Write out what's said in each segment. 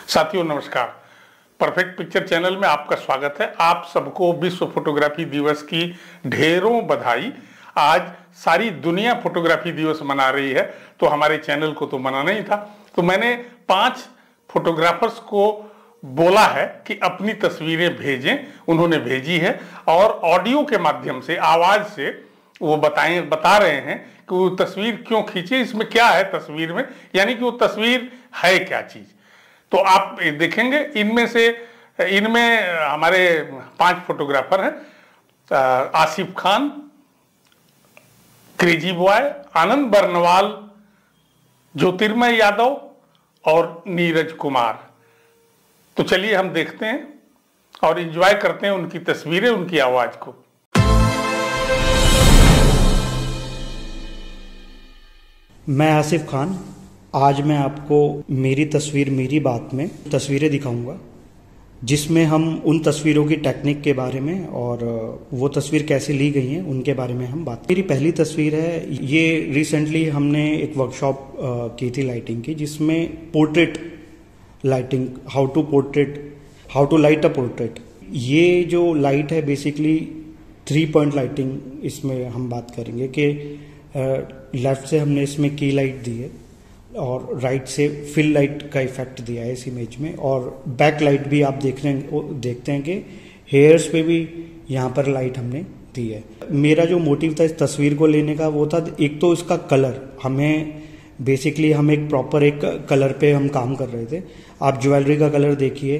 साथियों नमस्कार। Perfect picture channel में आपका स्वागत है। आप सबको विश्व फोटोग्राफी दिवस की ढेरों बधाई। आज सारी दुनिया फोटोग्राफी दिवस मना रही है, तो हमारे चैनल को तो मनाना ही था। तो मैंने 5 फोटोग्राफर्स को बोला है कि अपनी तस्वीरें भेजें। उन्होंने भेजी है और ऑडियो के माध्यम से, आवाज से वो बता रहे हैं कि वो तस्वीर क्यों खींचे, इसमें क्या है तस्वीर में, यानी कि वो तस्वीर है क्या चीज। तो आप देखेंगे इनमें हमारे 5 फोटोग्राफर हैं। आसिफ खान, क्रेजी बॉय, आनंद बर्नवाल, ज्योतिर्मय यादव और नीरज कुमार। तो चलिए हम देखते हैं और एंजॉय करते हैं उनकी तस्वीरें, उनकी आवाज को। मैं आसिफ खान, आज मैं आपको मेरी तस्वीर मेरी बात में तस्वीरें दिखाऊंगा, जिसमें हम उन तस्वीरों की टेक्निक के बारे में और वो तस्वीर कैसे ली गई है उनके बारे में हम बात। मेरी पहली तस्वीर है, ये रिसेंटली हमने एक वर्कशॉप की थी लाइटिंग की, जिसमें portrait lighting, how to light a portrait. ये जो लाइट है बेसिकली 3 पॉइंट लाइटिंग, इसमें हम बात करेंगे कि लेफ्ट से हमने इसमें की लाइट दी है और राइट से फिल लाइट का इफेक्ट दिया है इस इमेज में, और बैक लाइट भी आप देखते हैं कि हेयर्स पे भी यहाँ पर लाइट हमने दी है। मेरा जो मोटिव था इस तस्वीर को लेने का वो था, एक तो इसका कलर, हमें बेसिकली हम एक प्रॉपर एक कलर पे हम काम कर रहे थे। आप ज्वेलरी का कलर देखिए,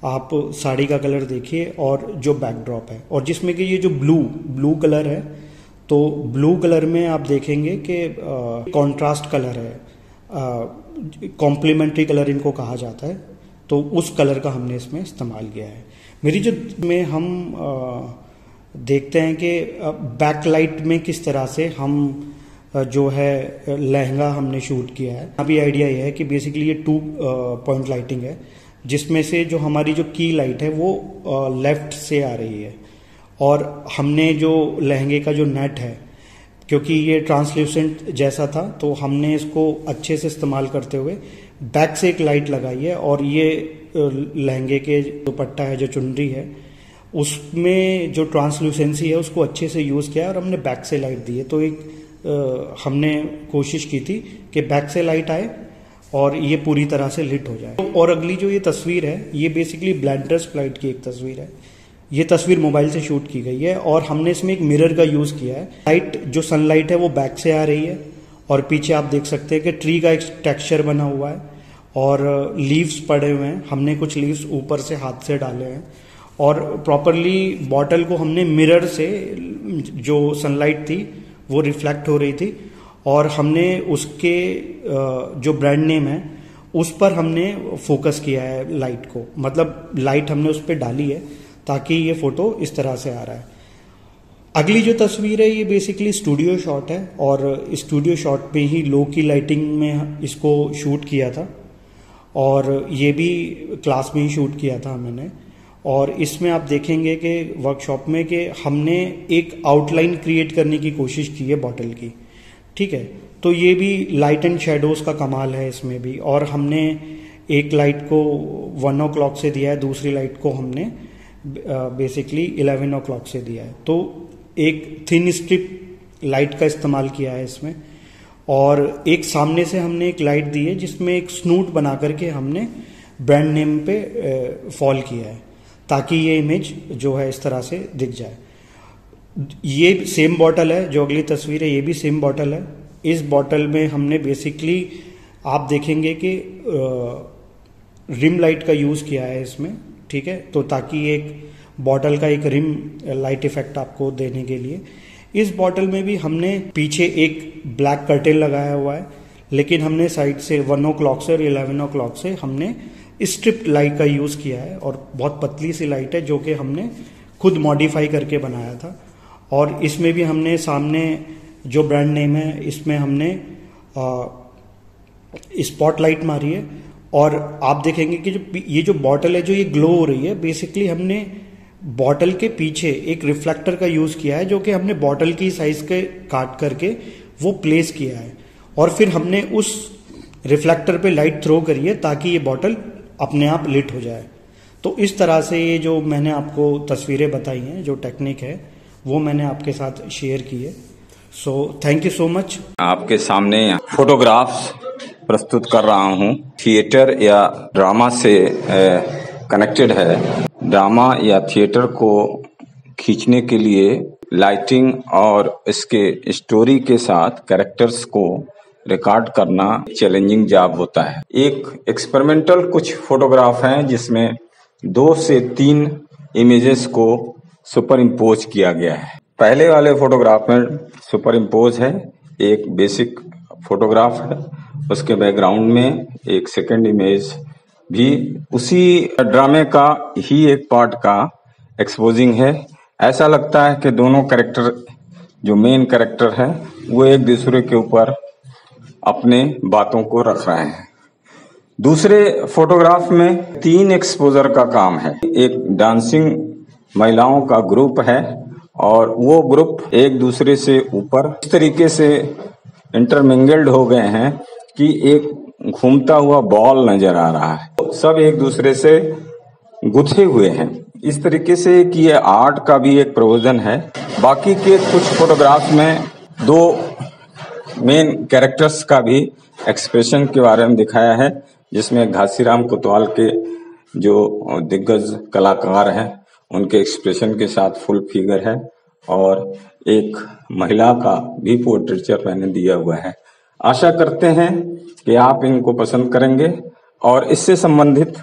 आप साड़ी का कलर देखिए और जो बैकड्रॉप है, और जिसमें कि ये जो ब्लू कलर है, तो ब्लू कलर में आप देखेंगे कि कॉन्ट्रास्ट कलर है, कॉम्प्लीमेंट्री कलर इनको कहा जाता है, तो उस कलर का हमने इसमें इस्तेमाल किया है। मेरी जो में हम देखते हैं कि बैक लाइट में किस तरह से हम जो है लहंगा हमने शूट किया है। अभी आइडिया ये है कि बेसिकली ये 2 पॉइंट लाइटिंग है, जिसमें से जो हमारी जो की लाइट है वो लेफ्ट से आ रही है, और हमने जो लहंगे का जो नेट है, क्योंकि ये ट्रांसल्यूसेंट जैसा था, तो हमने इसको अच्छे से इस्तेमाल करते हुए बैक से एक लाइट लगाई है, और ये लहंगे के दुपट्टा है, जो चुनरी है, उसमें जो ट्रांसल्यूसेंसी है उसको अच्छे से यूज़ किया और हमने बैक से लाइट दी है। तो एक हमने कोशिश की थी कि बैक से लाइट आए और ये पूरी तरह से लिट हो जाए। और अगली जो ये तस्वीर है, ये बेसिकली ब्लेंडर्स फ्लाइट की एक तस्वीर है। ये तस्वीर मोबाइल से शूट की गई है और हमने इसमें एक मिरर का यूज किया है। लाइट जो सनलाइट है वो बैक से आ रही है, और पीछे आप देख सकते हैं कि ट्री का एक टेक्सचर बना हुआ है और लीव्स पड़े हुए हैं। हमने कुछ लीव्स ऊपर से हाथ से डाले हैं, और प्रॉपरली बॉटल को हमने मिरर से, जो सनलाइट थी वो रिफ्लेक्ट हो रही थी, और हमने उसके जो ब्रांड नेम है उस पर हमने फोकस किया है लाइट को, मतलब लाइट हमने उस पर डाली है ताकि ये फोटो इस तरह से आ रहा है। अगली जो तस्वीर है ये बेसिकली स्टूडियो शॉट है, और स्टूडियो शॉट पे ही लो की लाइटिंग में इसको शूट किया था, और ये भी क्लास में ही शूट किया था मैंने। और इसमें आप देखेंगे कि वर्कशॉप में कि हमने एक आउटलाइन क्रिएट करने की कोशिश की है बॉटल की, ठीक है। तो ये भी लाइट एंड शेडोज का कमाल है इसमें भी। और हमने एक लाइट को 1 o'clock से दिया है, दूसरी लाइट को हमने बेसिकली 11 o'clock से दिया है। तो एक थिन स्ट्रिप लाइट का इस्तेमाल किया है इसमें, और एक सामने से हमने एक लाइट दी है जिसमें एक स्नूट बना करके हमने ब्रांड नेम पे फॉल किया है, ताकि ये इमेज जो है इस तरह से दिख जाए। ये सेम बॉटल है, जो अगली तस्वीर है ये भी सेम बॉटल है। इस बॉटल में हमने बेसिकली आप देखेंगे कि रिम लाइट का यूज किया है इसमें, ठीक है, तो ताकि एक बॉटल का एक रिम लाइट इफेक्ट आपको देने के लिए। इस बॉटल में भी हमने पीछे एक ब्लैक कर्टेन लगाया हुआ है, लेकिन हमने साइड से 1 o'clock से और 11 o'clock से हमने स्ट्रिप लाइट का यूज किया है, और बहुत पतली सी लाइट है जो कि हमने खुद मॉडिफाई करके बनाया था। और इसमें भी हमने सामने जो ब्रांड नेम है इसमें हमने स्पॉट लाइट मारी है, और आप देखेंगे कि ये जो बॉटल है जो ये ग्लो हो रही है, बेसिकली हमने बॉटल के पीछे एक रिफ्लेक्टर का यूज किया है, जो कि हमने बॉटल की साइज के काट करके वो प्लेस किया है, और फिर हमने उस रिफ्लेक्टर पे लाइट थ्रो करी है ताकि ये बॉटल अपने आप लिट हो जाए। तो इस तरह से ये जो मैंने आपको तस्वीरें बताई हैं, जो टेक्निक है वो मैंने आपके साथ शेयर की है। So thank you so much. आपके सामने फोटोग्राफ्स प्रस्तुत कर रहा हूँ। थिएटर या ड्रामा से कनेक्टेड है। ड्रामा या थिएटर को खींचने के लिए लाइटिंग और इसके स्टोरी के साथ कैरेक्टर्स को रिकॉर्ड करना चैलेंजिंग जॉब होता है। एक एक्सपेरिमेंटल कुछ फोटोग्राफ हैं जिसमें 2 से 3 इमेजेस को सुपर इम्पोज किया गया है। पहले वाले फोटोग्राफ में सुपर इम्पोज है, एक बेसिक फोटोग्राफ है, उसके बैकग्राउंड में एक सेकंड इमेज भी उसी ड्रामे का ही एक पार्ट का एक्सपोजिंग है। ऐसा लगता है कि दोनों कैरेक्टर जो मेन कैरेक्टर है वो एक दूसरे के ऊपर अपने बातों को रख रहे हैं। दूसरे फोटोग्राफ में 3 एक्सपोजर का काम है। एक डांसिंग महिलाओं का ग्रुप है और वो ग्रुप एक दूसरे से ऊपर इस तरीके से इंटरमिंगल्ड हो गए हैं कि एक घूमता हुआ बॉल नजर आ रहा है। सब एक दूसरे से गुथे हुए हैं। इस तरीके से कि ये आर्ट का भी एक प्रोविजन है। बाकी के कुछ फोटोग्राफ में 2 मेन कैरेक्टर्स का भी एक्सप्रेशन के बारे में दिखाया है, जिसमें घासीराम कोतवाल के जो दिग्गज कलाकार हैं उनके एक्सप्रेशन के साथ फुल फिगर है और एक महिला का भी पोर्ट्रेचर मैंने दिया हुआ है। आशा करते हैं कि आप इनको पसंद करेंगे और इससे संबंधित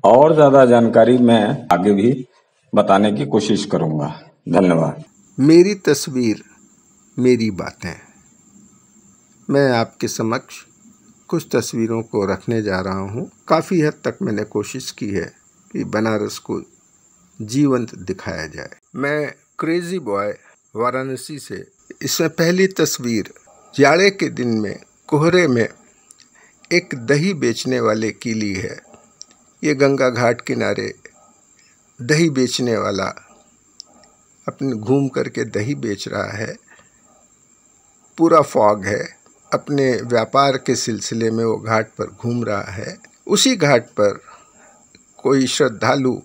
और ज्यादा जानकारी मैं आगे भी बताने की कोशिश करूंगा। धन्यवाद। मेरी तस्वीर मेरी बातें। मैं आपके समक्ष कुछ तस्वीरों को रखने जा रहा हूँ। काफ़ी हद तक मैंने कोशिश की है कि बनारस को जीवंत दिखाया जाए। मैं क्रेजी बॉय वाराणसी से। इसमें पहली तस्वीर जाड़े के दिन में कोहरे में एक दही बेचने वाले की ली है। ये गंगा घाट किनारे दही बेचने वाला अपने घूम करके दही बेच रहा है। पूरा फॉग है। अपने व्यापार के सिलसिले में वो घाट पर घूम रहा है। उसी घाट पर कोई श्रद्धालु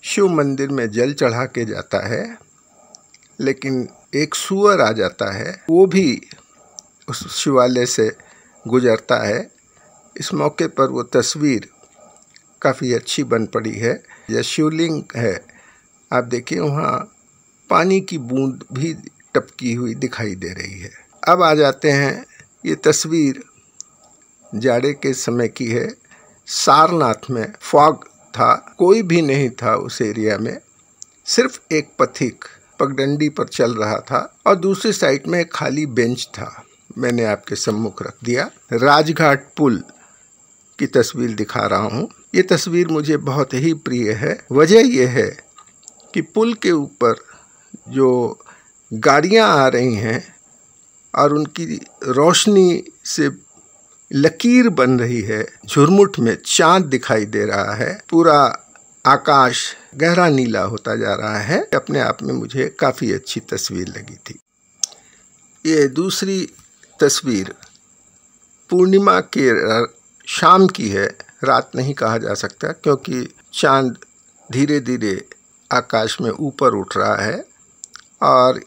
शिव मंदिर में जल चढ़ा के जाता है, लेकिन एक सूअर आ जाता है, वो भी उस शिवालय से गुजरता है। इस मौके पर वो तस्वीर काफ़ी अच्छी बन पड़ी है। यह शिवलिंग है, आप देखिए वहाँ पानी की बूंद भी टपकी हुई दिखाई दे रही है। अब आ जाते हैं, ये तस्वीर जाड़े के समय की है। सारनाथ में फॉग था, कोई भी नहीं था उस एरिया में, सिर्फ एक पथिक पगडंडी पर चल रहा था और दूसरी साइड में एक खाली बेंच था। मैंने आपके सम्मुख रख दिया। राजघाट पुल की तस्वीर दिखा रहा हूँ। ये तस्वीर मुझे बहुत ही प्रिय है। वजह यह है कि पुल के ऊपर जो गाड़ियाँ आ रही हैं और उनकी रोशनी से लकीर बन रही है। झुरमुट में चांद दिखाई दे रहा है। पूरा आकाश गहरा नीला होता जा रहा है। अपने आप में मुझे काफ़ी अच्छी तस्वीर लगी थी। ये दूसरी तस्वीर पूर्णिमा के शाम की है। रात नहीं कहा जा सकता क्योंकि चांद धीरे धीरे आकाश में ऊपर उठ रहा है और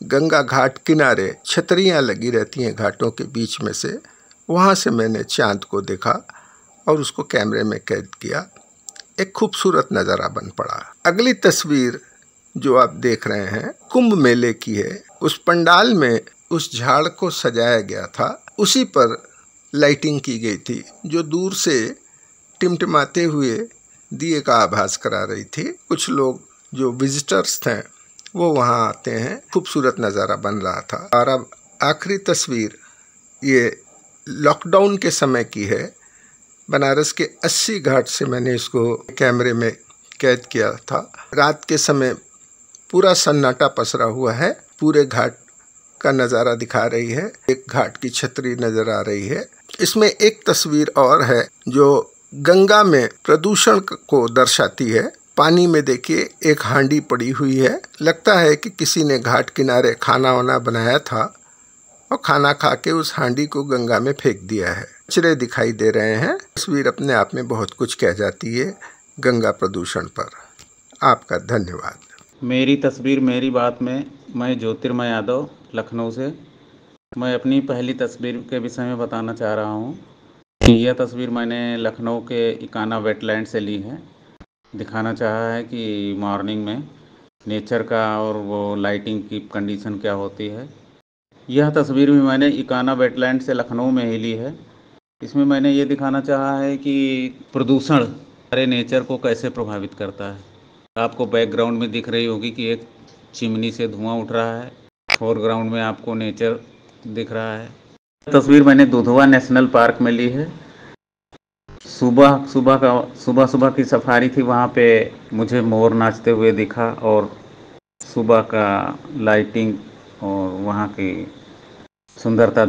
गंगा घाट किनारे छतरियाँ लगी रहती हैं घाटों के बीच में से। वहाँ से मैंने चांद को देखा और उसको कैमरे में कैद किया। एक खूबसूरत नज़ारा बन पड़ा। अगली तस्वीर जो आप देख रहे हैं कुंभ मेले की है। उस पंडाल में उस झाड़ को सजाया गया था, उसी पर लाइटिंग की गई थी जो दूर से टिमटिमाते हुए दिए का आभास करा रही थी। कुछ लोग जो विजिटर्स थे वो वहाँ आते हैं। खूबसूरत नज़ारा बन रहा था। और अब आखिरी तस्वीर ये लॉकडाउन के समय की है। बनारस के 80 घाट से मैंने इसको कैमरे में कैद किया था। रात के समय पूरा सन्नाटा पसरा हुआ है। पूरे घाट का नज़ारा दिखा रही है। एक घाट की छतरी नज़र आ रही है। इसमें एक तस्वीर और है जो गंगा में प्रदूषण को दर्शाती है। पानी में देखिए एक हांडी पड़ी हुई है। लगता है कि किसी ने घाट किनारे खाना वाना बनाया था और खाना खा के उस हांडी को गंगा में फेंक दिया है। कचरे दिखाई दे रहे हैं। तस्वीर अपने आप में बहुत कुछ कह जाती है गंगा प्रदूषण पर। आपका धन्यवाद। मेरी तस्वीर मेरी बात में मैं ज्योतिर्मय यादव लखनऊ से। मैं अपनी पहली तस्वीर के विषय में बताना चाह रहा हूँ कि यह तस्वीर मैंने लखनऊ के इकाना वेटलैंड से ली है। दिखाना चाहा है कि मॉर्निंग में नेचर का और वो लाइटिंग की कंडीशन क्या होती है। यह तस्वीर भी मैंने इकाना वेटलैंड से लखनऊ में ही ली है। इसमें मैंने ये दिखाना चाहा है कि प्रदूषण हमारे नेचर को कैसे प्रभावित करता है। आपको बैकग्राउंड में दिख रही होगी कि एक चिमनी से धुआं उठ रहा है। फोरग्राउंड में आपको नेचर दिख रहा है। तस्वीर मैंने दुधवा नेशनल पार्क में ली है। सुबह की सफारी थी, वहाँ पे मुझे मोर नाचते हुए दिखा और सुबह का लाइटिंग और वहाँ की सुंदरता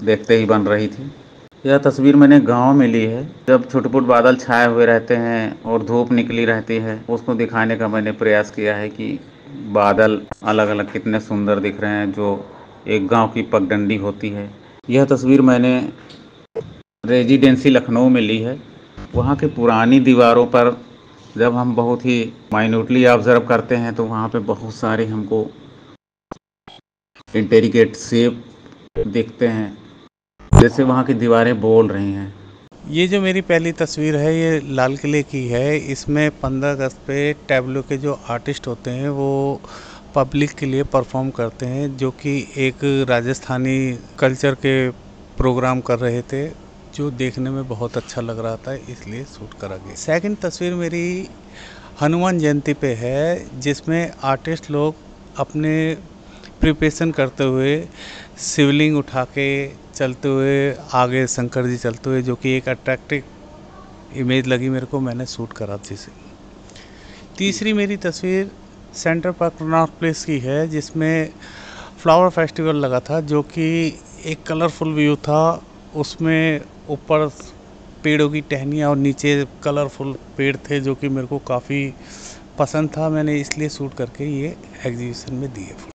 देखते ही बन रही थी। यह तस्वीर मैंने गांव में ली है। जब छुटपुट बादल छाए हुए रहते हैं और धूप निकली रहती है, उसको दिखाने का मैंने प्रयास किया है कि बादल अलग अलग कितने सुंदर दिख रहे हैं, जो एक गांव की पगडंडी होती है। यह तस्वीर मैंने रेजिडेंसी लखनऊ में ली है। वहाँ की पुरानी दीवारों पर जब हम बहुत ही माइन्यूटली ऑब्जर्व करते हैं तो वहाँ पे बहुत सारे हमको इंटेरिकेट शेप दिखते हैं, जैसे वहाँ की दीवारें बोल रही हैं। ये जो मेरी पहली तस्वीर है ये लाल किले की है। इसमें 15 अगस्त पे टैब्लो के जो आर्टिस्ट होते हैं वो पब्लिक के लिए परफॉर्म करते हैं, जो कि एक राजस्थानी कल्चर के प्रोग्राम कर रहे थे, जो देखने में बहुत अच्छा लग रहा था, इसलिए शूट करा गया। सेकंड तस्वीर मेरी हनुमान जयंती पे है, जिसमें आर्टिस्ट लोग अपने प्रिपरेशन करते हुए शिवलिंग उठा के चलते हुए आगे शंकर जी चलते हुए, जो कि एक अट्रैक्टिव इमेज लगी मेरे को, मैंने शूट करा जिसे। तीसरी मेरी तस्वीर सेंटर पार्क कनॉट प्लेस की है, जिसमें फ्लावर फेस्टिवल लगा था, जो कि एक कलरफुल व्यू था। उसमें ऊपर पेड़ों की टहनियाँ और नीचे कलरफुल पेड़ थे, जो कि मेरे को काफ़ी पसंद था। मैंने इसलिए शूट करके ये एग्जीबिशन में दिए।